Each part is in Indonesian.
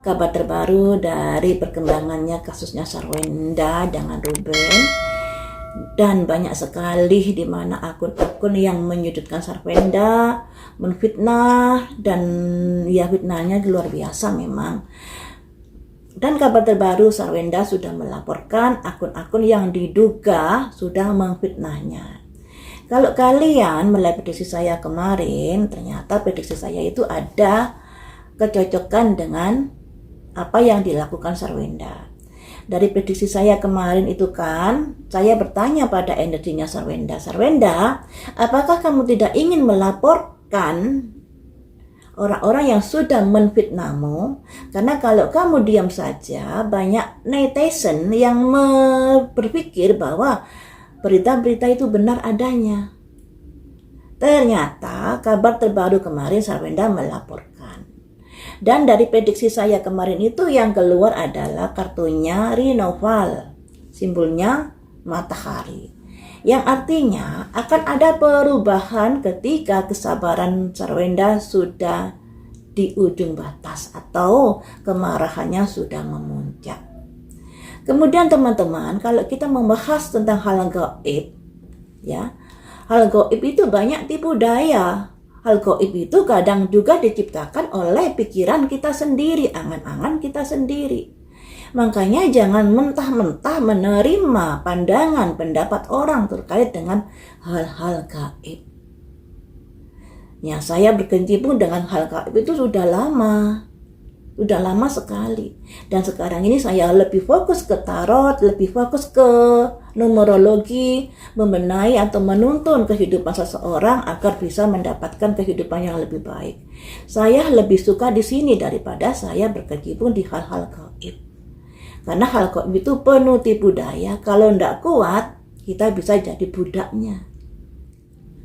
Kabar terbaru dari perkembangannya kasusnya Sarwenda dengan Ruben, dan banyak sekali di mana akun-akun yang menyudutkan Sarwenda, menfitnah, dan ya fitnahnya luar biasa memang. Dan kabar terbaru, Sarwenda sudah melaporkan akun-akun yang diduga sudah memfitnahnya. Kalau kalian melihat prediksi saya kemarin, ternyata prediksi saya itu ada kecocokan dengan apa yang dilakukan Sarwenda. Dari prediksi saya kemarin itu kan, saya bertanya pada energinya Sarwenda, Sarwenda, apakah kamu tidak ingin melaporkan orang-orang yang sudah menfitnahmu? Karena kalau kamu diam saja, banyak netizen yang berpikir bahwa berita-berita itu benar adanya. Ternyata kabar terbaru kemarin Sarwenda melaporkan. Dan dari prediksi saya kemarin itu yang keluar adalah kartunya Rinoval, simbolnya matahari. Yang artinya akan ada perubahan ketika kesabaran Sarwenda sudah di ujung batas atau kemarahannya sudah memuncak. Kemudian teman-teman, kalau kita membahas tentang hal gaib, ya, hal gaib itu banyak tipu daya. Hal gaib itu kadang juga diciptakan oleh pikiran kita sendiri, angan-angan kita sendiri. Makanya jangan mentah-mentah menerima pandangan, pendapat orang terkait dengan hal-hal gaib. Ya, saya berkecimpung dengan hal gaib itu sudah lama sekali. Dan sekarang ini saya lebih fokus ke tarot, lebih fokus ke numerologi, membenahi atau menuntun kehidupan seseorang agar bisa mendapatkan kehidupan yang lebih baik. Saya lebih suka di sini daripada saya berkecimpung di hal-hal gaib. Karena hal gaib itu penuh tipu daya. Kalau tidak kuat, kita bisa jadi budaknya.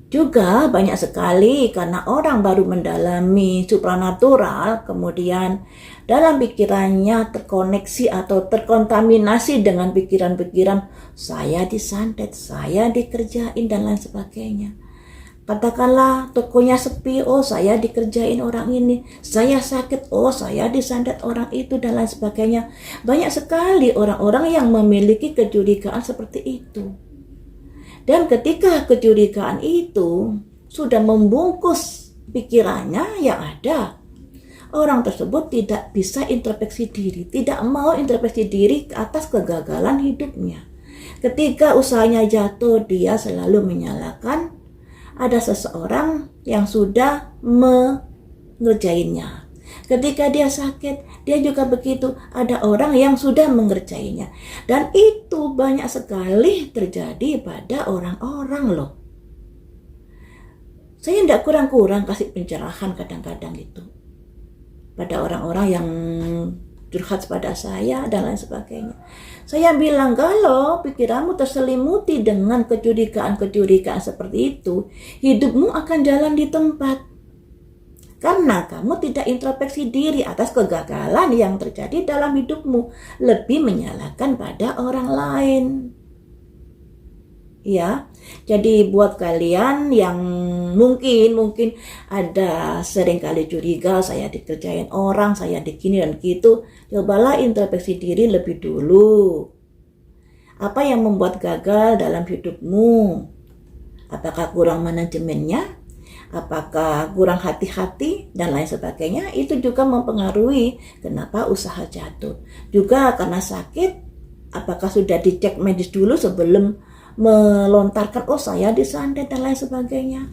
Juga banyak sekali karena orang baru mendalami supranatural, kemudian dalam pikirannya terkoneksi atau terkontaminasi dengan pikiran-pikiran saya disantet, saya dikerjain dan lain sebagainya. Katakanlah tokonya sepi, oh saya dikerjain orang ini, saya sakit, oh saya disantet orang itu dan lain sebagainya. Banyak sekali orang-orang yang memiliki kecurigaan seperti itu. Dan ketika kecurigaan itu sudah membungkus pikirannya, yang ada orang tersebut tidak bisa introspeksi diri, tidak mau introspeksi diri atas kegagalan hidupnya. Ketika usahanya jatuh, dia selalu menyalahkan ada seseorang yang sudah mengerjainnya. Ketika dia sakit, dia juga begitu, ada orang yang sudah mengerjainya. Dan itu banyak sekali terjadi pada orang-orang loh. Saya tidak kurang-kurang kasih pencerahan kadang-kadang itu pada orang-orang yang curhat pada saya dan lain sebagainya. Saya bilang, kalau pikiranmu terselimuti dengan kecurigaan-kecurigaan seperti itu, hidupmu akan jalan di tempat. Karena kamu tidak introspeksi diri atas kegagalan yang terjadi dalam hidupmu, lebih menyalahkan pada orang lain. Ya, jadi buat kalian yang mungkin ada sering kali curiga, saya dikerjain orang, saya digini dan gitu, cobalah introspeksi diri lebih dulu. Apa yang membuat gagal dalam hidupmu? Apakah kurang manajemennya? Apakah kurang hati-hati dan lain sebagainya? Itu juga mempengaruhi kenapa usaha jatuh. Juga karena sakit, apakah sudah dicek medis dulu sebelum melontarkan, oh saya disantet dan lain sebagainya.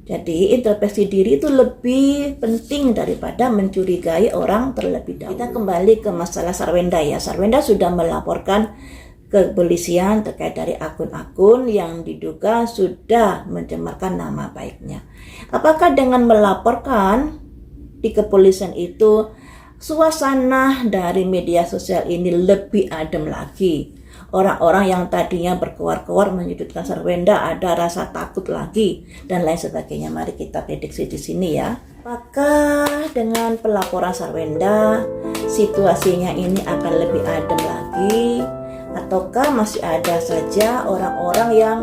Jadi introspeksi diri itu lebih penting daripada mencurigai orang terlebih dahulu. Kita kembali ke masalah Sarwenda ya. Sarwenda sudah melaporkan kepolisian terkait dari akun-akun yang diduga sudah mencemarkan nama baiknya. Apakah dengan melaporkan di kepolisian itu suasana dari media sosial ini lebih adem lagi? Orang-orang yang tadinya berkoar-koar menyudutkan Sarwenda ada rasa takut lagi dan lain sebagainya. Mari kita prediksi di sini ya. Apakah dengan pelaporan Sarwenda situasinya ini akan lebih adem lagi? Ataukah masih ada saja orang-orang yang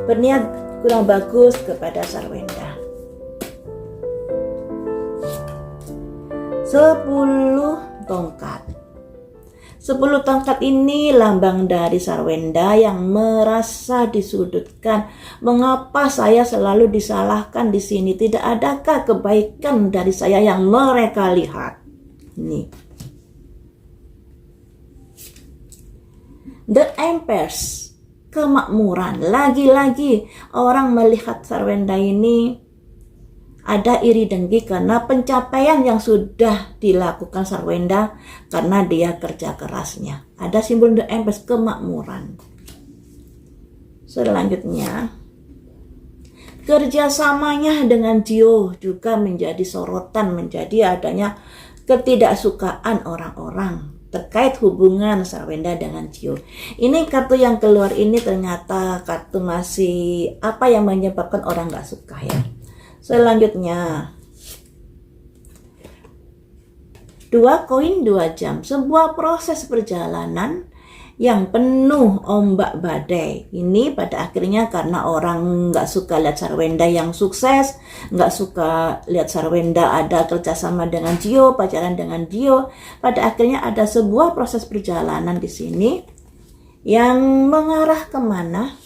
berniat kurang bagus kepada Sarwenda? 10 tongkat. 10 tongkat ini lambang dari Sarwenda yang merasa disudutkan. Mengapa saya selalu disalahkan di sini? Tidak adakah kebaikan dari saya yang mereka lihat? Ini. The Empress, kemakmuran. Lagi-lagi orang melihat Sarwenda ini ada iri dengki karena pencapaian yang sudah dilakukan Sarwenda karena dia kerja kerasnya. Ada simbol The Empress, kemakmuran. Selanjutnya, kerjasamanya dengan Dio juga menjadi sorotan, menjadi adanya ketidaksukaan orang-orang terkait hubungan Sarwenda dengan Dio. Ini kartu yang keluar ini ternyata kartu masih apa yang menyebabkan orang gak suka ya. Selanjutnya, 2 koin 2 jam, sebuah proses perjalanan yang penuh ombak badai. Ini pada akhirnya karena orang nggak suka lihat Sarwenda yang sukses, nggak suka lihat Sarwenda ada kerjasama dengan Dio, pacaran dengan Dio. Pada akhirnya ada sebuah proses perjalanan di sini yang mengarah kemana?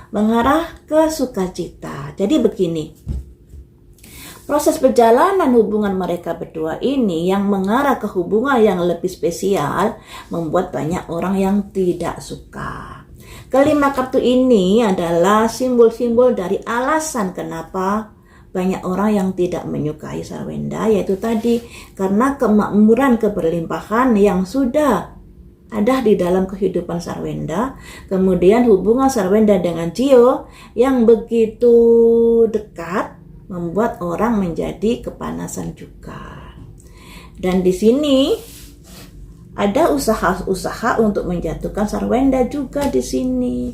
Mengarah ke sukacita. Jadi begini, proses perjalanan hubungan mereka berdua ini yang mengarah ke hubungan yang lebih spesial membuat banyak orang yang tidak suka. Kelima kartu ini adalah simbol-simbol dari alasan kenapa banyak orang yang tidak menyukai Sarwenda, yaitu tadi karena kemakmuran keberlimpahan yang sudah ada di dalam kehidupan Sarwenda, kemudian hubungan Sarwenda dengan Dio yang begitu dekat membuat orang menjadi kepanasan juga. Dan di sini ada usaha-usaha untuk menjatuhkan Sarwenda juga di sini.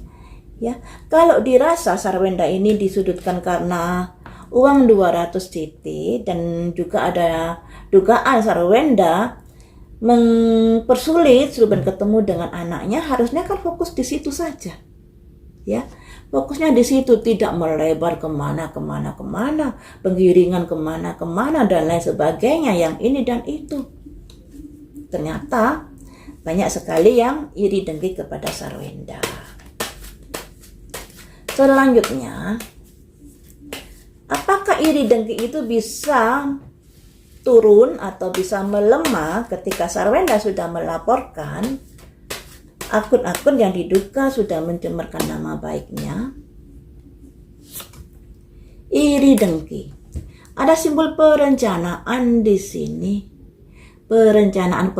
Ya, kalau dirasa Sarwenda ini disudutkan karena uang 200 titik dan juga ada dugaan Sarwenda mempersulit Ruben ketemu dengan anaknya, harusnya kan fokus di situ saja, ya, fokusnya di situ, tidak melebar kemana, penggiringan kemana dan lain sebagainya, yang ini dan itu. Ternyata banyak sekali yang iri dengki kepada Sarwenda. Selanjutnya, apakah iri dengki itu bisa turun atau bisa melemah ketika Sarwenda sudah melaporkan akun-akun yang diduga sudah mencemarkan nama baiknya? Iri dengki. Ada simbol perencanaan di sini. Perencanaan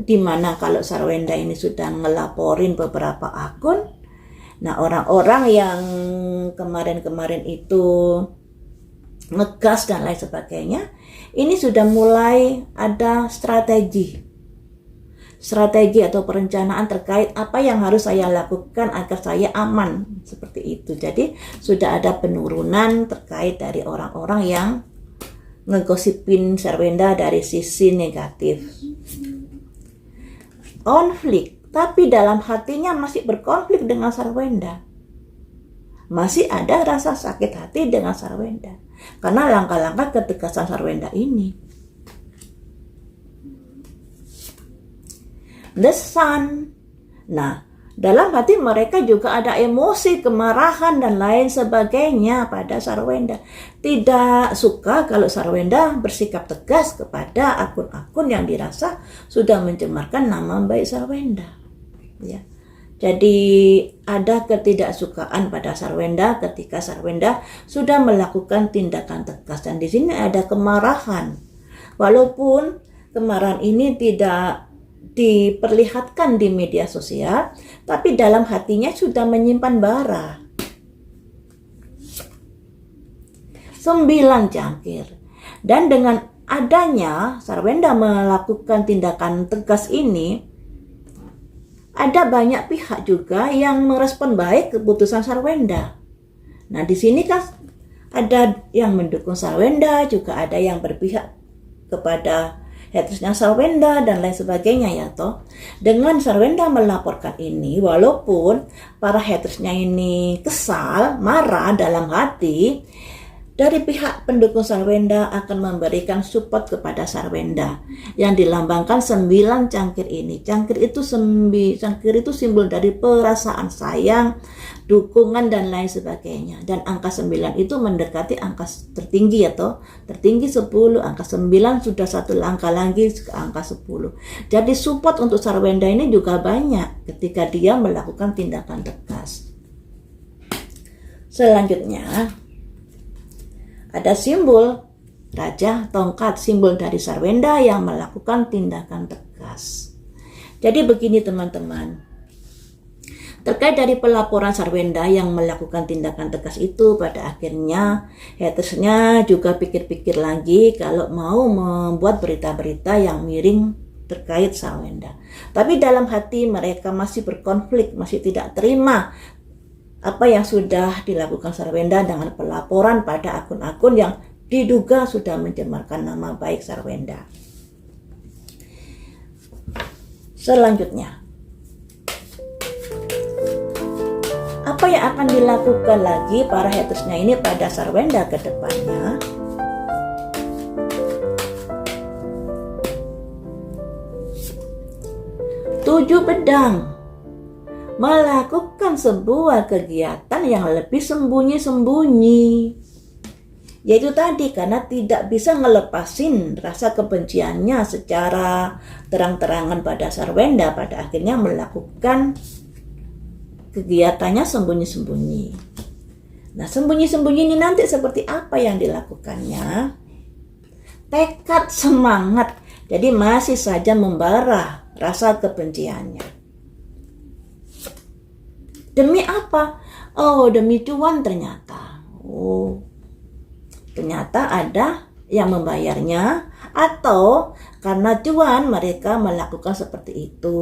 di mana kalau Sarwenda ini sudah ngelaporin beberapa akun. Nah, orang-orang yang kemarin-kemarin itu ngegas dan lain sebagainya, ini sudah mulai ada strategi atau perencanaan terkait apa yang harus saya lakukan agar saya aman, seperti itu. Jadi sudah ada penurunan terkait dari orang-orang yang ngegosipin Sarwenda dari sisi negatif. Konflik, tapi dalam hatinya masih berkonflik dengan Sarwenda. Masih ada rasa sakit hati dengan Sarwenda karena langkah-langkah ketegasan Sarwenda ini. The Sun. Nah, dalam hati mereka juga ada emosi, kemarahan dan lain sebagainya pada Sarwenda. Tidak suka kalau Sarwenda bersikap tegas kepada akun-akun yang dirasa sudah mencemarkan nama baik Sarwenda. Ya. Jadi ada ketidaksukaan pada Sarwenda ketika Sarwenda sudah melakukan tindakan tegas, dan di sini ada kemarahan. Walaupun kemarahan ini tidak diperlihatkan di media sosial, tapi dalam hatinya sudah menyimpan bara. 9 cangkir. Dan dengan adanya Sarwenda melakukan tindakan tegas ini, ada banyak pihak juga yang merespon baik keputusan Sarwenda. Nah, di sini kan ada yang mendukung Sarwenda, juga ada yang berpihak kepada hatersnya Sarwenda dan lain sebagainya ya toh. Dengan Sarwenda melaporkan ini, walaupun para hatersnya ini kesal, marah dalam hati, Dari pihak pendukung Sarwenda akan memberikan support kepada Sarwenda yang dilambangkan 9 cangkir ini. Cangkir itu simbol dari perasaan sayang, dukungan dan lain sebagainya. Dan angka 9 itu mendekati angka tertinggi atau tertinggi 10, angka 9 sudah satu langkah lagi ke angka 10. Jadi support untuk Sarwenda ini juga banyak ketika dia melakukan tindakan tegas. Selanjutnya ada simbol Raja Tongkat, simbol dari Sarwenda yang melakukan tindakan tegas. Jadi begini teman-teman, terkait dari pelaporan Sarwenda yang melakukan tindakan tegas itu, pada akhirnya hatersnya juga pikir-pikir lagi kalau mau membuat berita-berita yang miring terkait Sarwenda. Tapi dalam hati mereka masih berkonflik, masih tidak terima apa yang sudah dilakukan Sarwenda dengan pelaporan pada akun-akun yang diduga sudah mencemarkan nama baik Sarwenda. Selanjutnya, apa yang akan dilakukan lagi para hatersnya ini pada Sarwenda ke depannya? Tujuh Pedang melakukan sebuah kegiatan yang lebih sembunyi-sembunyi, yaitu tadi karena tidak bisa ngelepasin rasa kebenciannya secara terang-terangan pada Sarwenda, pada akhirnya melakukan kegiatannya sembunyi-sembunyi. Nah, sembunyi-sembunyi ini nanti seperti apa yang dilakukannya? Tekad, semangat, jadi masih saja membara rasa kebenciannya. Demi apa? Oh, demi cuan ternyata. Oh, ternyata ada yang membayarnya, atau karena cuan mereka melakukan seperti itu.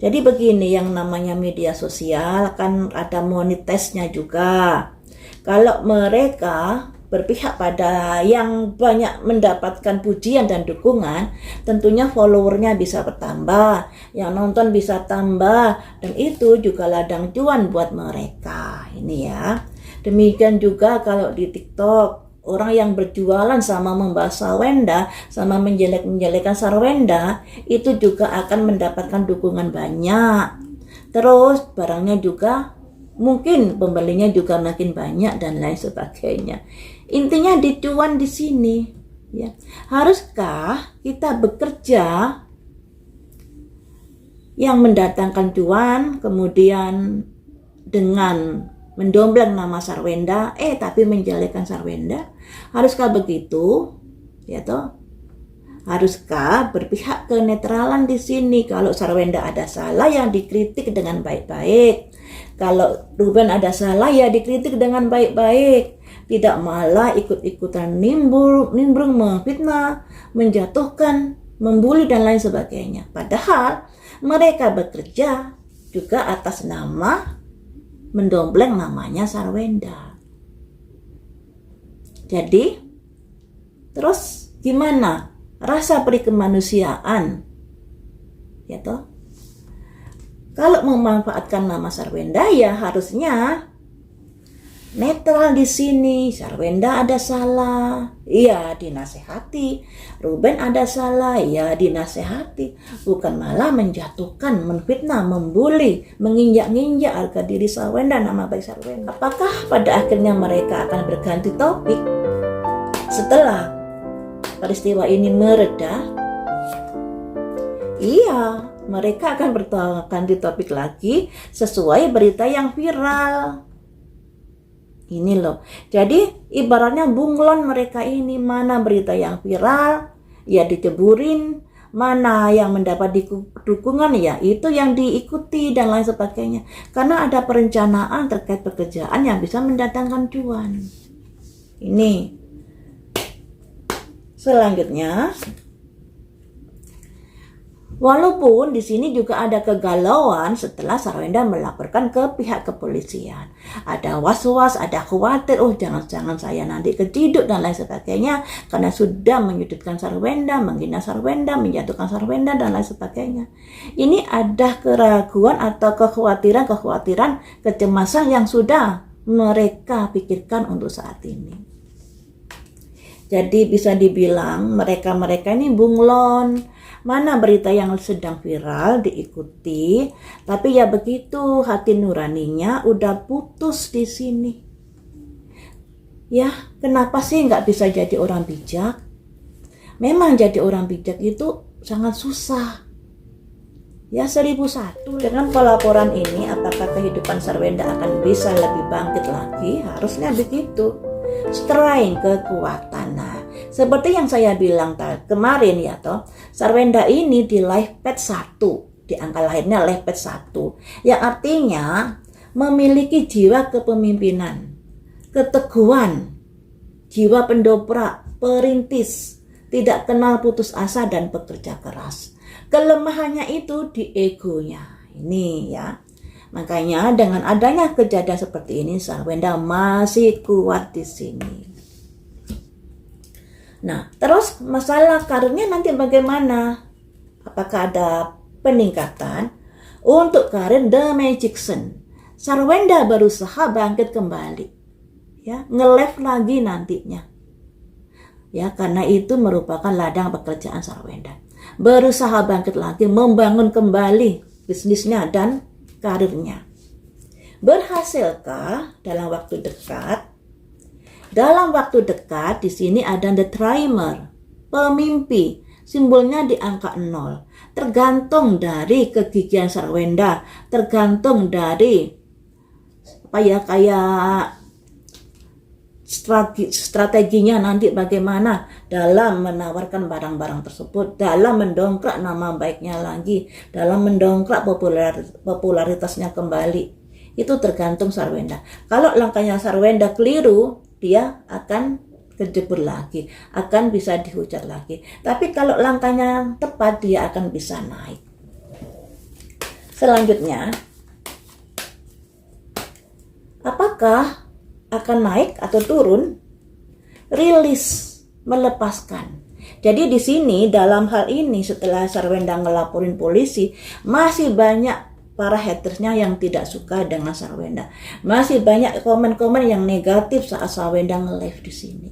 Jadi begini, yang namanya media sosial kan ada monetisnya juga. Kalau mereka berpihak pada yang banyak mendapatkan pujian dan dukungan, tentunya followernya bisa bertambah, yang nonton bisa tambah, dan itu juga ladang cuan buat mereka. Ini ya. Demikian juga kalau di TikTok, orang yang berjualan sama membahas Sarwenda, sama menjelek-menjelekan Sarwenda, itu juga akan mendapatkan dukungan banyak. Terus barangnya juga mungkin pembelinya juga makin banyak dan lain sebagainya. Intinya dicuan di sini, ya. Haruskah kita bekerja yang mendatangkan cuan, kemudian dengan mendompleng nama Sarwenda, tapi menjelekan Sarwenda? Haruskah begitu? Ya toh? Haruskah berpihak kenetralan di sini? Kalau Sarwenda ada salah, yang dikritik dengan baik-baik. Kalau Ruben ada salah, ya dikritik dengan baik-baik. Tidak malah ikut-ikutan nimbrung, memfitnah, menjatuhkan, membuli dan lain sebagainya. Padahal mereka bekerja juga atas nama mendompleng namanya Sarwenda. Jadi, terus gimana rasa perikemanusiaan? Ya toh? Kalau memanfaatkan nama Sarwenda, ya harusnya netral di sini. Sarwenda ada salah, iya dinasehati. Ruben ada salah, iya dinasehati. Bukan malah menjatuhkan, menfitnah, membuli, menginjak-injak harga diri Sarwenda, nama baik Sarwenda. Apakah pada akhirnya mereka akan berganti topik setelah peristiwa ini mereda? Iya, mereka akan berganti topik lagi sesuai berita yang viral. Ini loh. Jadi ibaratnya bunglon mereka ini, mana berita yang viral ya diceburin, mana yang mendapat dukungan ya itu yang diikuti dan lain sebagainya. Karena ada perencanaan terkait pekerjaan yang bisa mendatangkan cuan. Ini. Selanjutnya, walaupun di sini juga ada kegalauan setelah Sarwenda melaporkan ke pihak kepolisian. Ada was-was, ada khawatir, jangan-jangan saya nanti keciduk dan lain sebagainya, karena sudah menyudutkan Sarwenda, menghina Sarwenda, menjatuhkan Sarwenda dan lain sebagainya. Ini ada keraguan atau kekhawatiran, kecemasan yang sudah mereka pikirkan untuk saat ini. Jadi bisa dibilang mereka-mereka ini bunglon. Mana berita yang sedang viral diikuti, tapi ya begitu, hati nuraninya udah putus di sini. Ya, kenapa sih nggak bisa jadi orang bijak? Memang jadi orang bijak itu sangat susah. Ya 1001. Dengan pelaporan ini, apakah kehidupan Sarwenda akan bisa lebih bangkit lagi? Harusnya begitu. Strength, kekuatan. Nah, seperti yang saya bilang kemarin ya toh, Sarwenda ini di live pad 1, di angka lahirnya live pad 1, yang artinya memiliki jiwa kepemimpinan, keteguhan, jiwa pendobrak, perintis, tidak kenal putus asa dan bekerja keras. Kelemahannya itu di egonya. Ini ya. Makanya dengan adanya kejadian seperti ini, Sarwenda masih kuat di sini. Nah, terus masalah karirnya nanti bagaimana? Apakah ada peningkatan? Untuk karir The Magician, Sarwenda berusaha bangkit kembali. Ya, nge-live lagi nantinya. Ya, karena itu merupakan ladang pekerjaan Sarwenda. Berusaha bangkit lagi, membangun kembali bisnisnya dan karirnya. Berhasilkah dalam waktu dekat? Dalam waktu dekat di sini ada the Trimer, pemimpi, simbolnya di angka 0. Tergantung dari kegigihan Sarwenda, tergantung dari kayak strateginya nanti bagaimana dalam menawarkan barang-barang tersebut, dalam mendongkrak nama baiknya lagi, dalam mendongkrak popularitasnya kembali. Itu tergantung Sarwenda. Kalau langkahnya Sarwenda keliru, dia akan kejebur lagi, akan bisa dihujat lagi. Tapi kalau langkahnya tepat, dia akan bisa naik. Selanjutnya, apakah akan naik atau turun? Rilis, melepaskan. Jadi di sini dalam hal ini setelah Sarwenda ngelaporin polisi, masih banyak para hatersnya yang tidak suka dengan Sarwenda. Masih banyak komen-komen yang negatif saat Sarwenda nge-live di sini.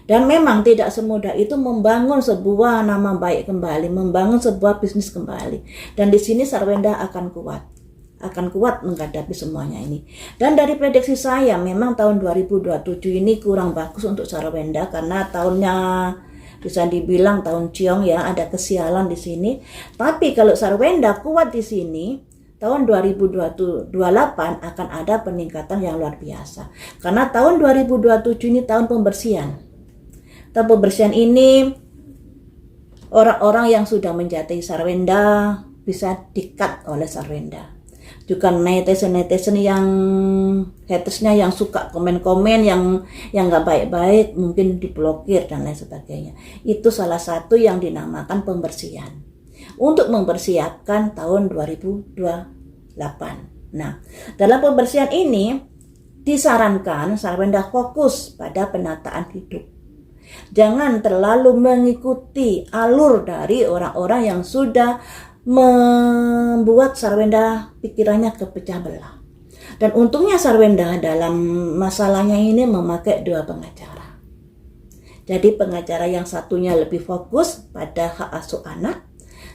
Dan memang tidak semudah itu membangun sebuah nama baik kembali, membangun sebuah bisnis kembali. Dan di sini Sarwenda akan kuat menghadapi semuanya ini. Dan dari prediksi saya memang tahun 2027 ini kurang bagus untuk Sarwenda karena tahunnya bisa dibilang tahun ciong ya, ada kesialan di sini. Tapi kalau Sarwenda kuat di sini, tahun 2028 akan ada peningkatan yang luar biasa. Karena tahun 2027 ini tahun pembersihan. Tahun pembersihan ini orang-orang yang sudah menjatuhi Sarwenda bisa di-cut oleh Sarwenda. Juga netizen yang hatersnya yang suka komen-komen yang nggak baik-baik mungkin diblokir dan lain sebagainya. Itu salah satu yang dinamakan pembersihan untuk mempersiapkan tahun 2028. Nah, dalam pembersihan ini disarankan Sarwenda fokus pada penataan hidup. Jangan terlalu mengikuti alur dari orang-orang yang sudah membuat Sarwenda pikirannya kepecah belah. Dan untungnya Sarwenda dalam masalahnya ini memakai 2 pengacara. Jadi pengacara yang satunya lebih fokus pada hak asuh anak,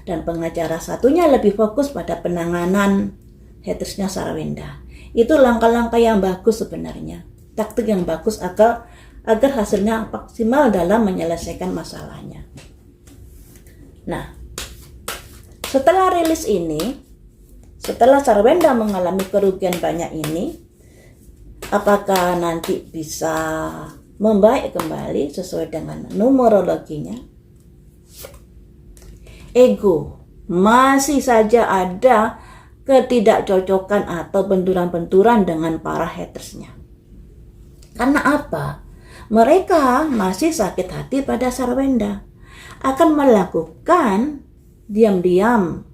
dan pengacara satunya lebih fokus pada penanganan hatersnya Sarwenda. Itu langkah-langkah yang bagus sebenarnya, taktik yang bagus agar hasilnya maksimal dalam menyelesaikan masalahnya. Nah, setelah rilis ini, setelah Sarwenda mengalami kerugian banyak ini, apakah nanti bisa membaik kembali sesuai dengan numerologinya? Ego, masih saja ada ketidakcocokan atau benturan-benturan dengan para hatersnya. Karena apa? Mereka masih sakit hati pada Sarwenda, akan melakukan diam-diam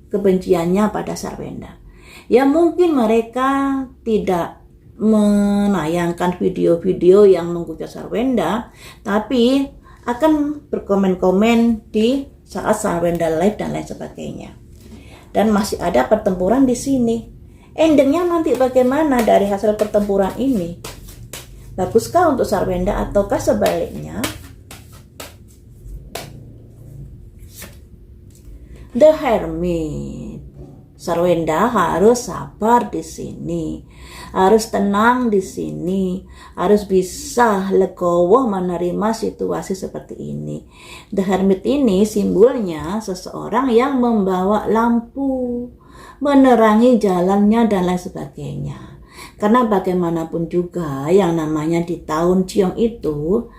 kebenciannya pada Sarwenda. Ya mungkin mereka tidak menayangkan video-video yang menghujat Sarwenda, tapi akan berkomen-komen di saat Sarwenda live dan lain sebagainya. Dan masih ada pertempuran di sini. Endingnya nanti bagaimana dari hasil pertempuran ini? Baguskah untuk Sarwenda ataukah sebaliknya? The Hermit. Sarwenda harus sabar di sini, harus tenang di sini, harus bisa legowo menerima situasi seperti ini. The Hermit ini simbolnya seseorang yang membawa lampu, menerangi jalannya dan lain sebagainya. Karena bagaimanapun juga yang namanya di tahun Ciong itu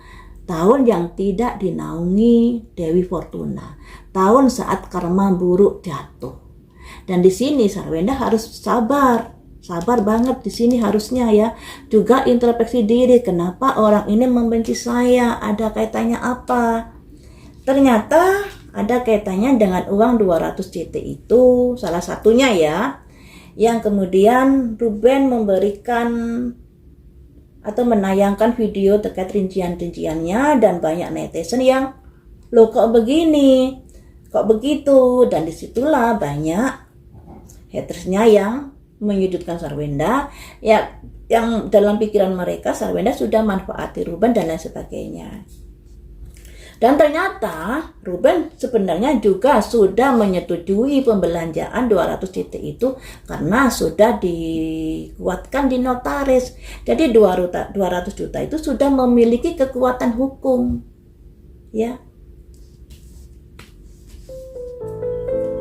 tahun yang tidak dinaungi Dewi Fortuna, tahun saat karma buruk jatuh. Dan di sini Sarwenda harus sabar banget di sini harusnya ya. Juga introspeksi diri, kenapa orang ini membenci saya, ada kaitannya apa? Ternyata ada kaitannya dengan uang 200 JT itu, salah satunya ya, yang kemudian Ruben memberikan atau menayangkan video terkait rincian-rinciannya dan banyak netizen yang loh kok begini, kok begitu, dan disitulah banyak hatersnya yang menyudutkan Sarwenda ya, yang dalam pikiran mereka Sarwenda sudah manfaati Ruben dan lain sebagainya. Dan ternyata Ruben sebenarnya juga sudah menyetujui pembelanjaan 200 JT itu karena sudah dikuatkan di notaris. Jadi 200 juta itu sudah memiliki kekuatan hukum. Ya.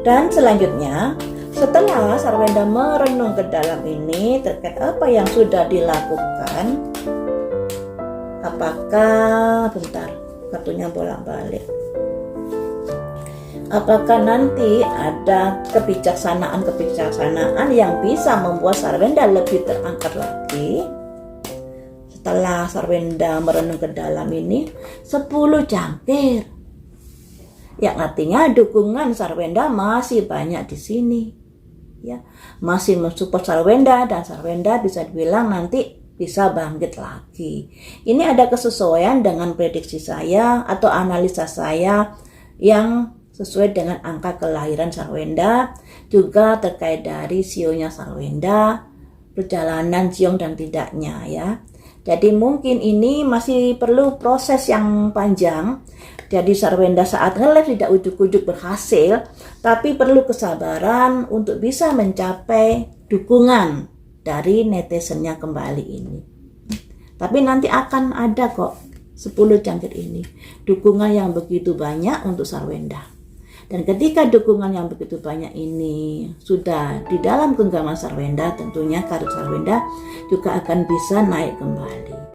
Dan selanjutnya, setelah Sarwenda merenung ke dalam ini terkait apa yang sudah dilakukan, apakah kartunya bolak-balik. Apakah nanti ada kebijaksanaan yang bisa membuat Sarwenda lebih terangkat lagi? Setelah Sarwenda merenung ke dalam ini, 10 cangkir. Yang artinya dukungan Sarwenda masih banyak di sini. Ya, masih mensupport Sarwenda dan Sarwenda bisa dibilang nanti bisa bangkit lagi. Ini ada kesesuaian dengan prediksi saya atau analisa saya yang sesuai dengan angka kelahiran Sarwenda, juga terkait dari sionya Sarwenda, perjalanan Ciong dan tidaknya ya. Jadi mungkin ini masih perlu proses yang panjang. Jadi Sarwenda saat nge-live tidak ujuk-ujuk berhasil, tapi perlu kesabaran untuk bisa mencapai dukungan dari netizennya kembali ini. Tapi nanti akan ada kok 10 cangkir ini, dukungan yang begitu banyak untuk Sarwenda. Dan ketika dukungan yang begitu banyak ini sudah di dalam genggaman Sarwenda, tentunya karir Sarwenda juga akan bisa naik kembali.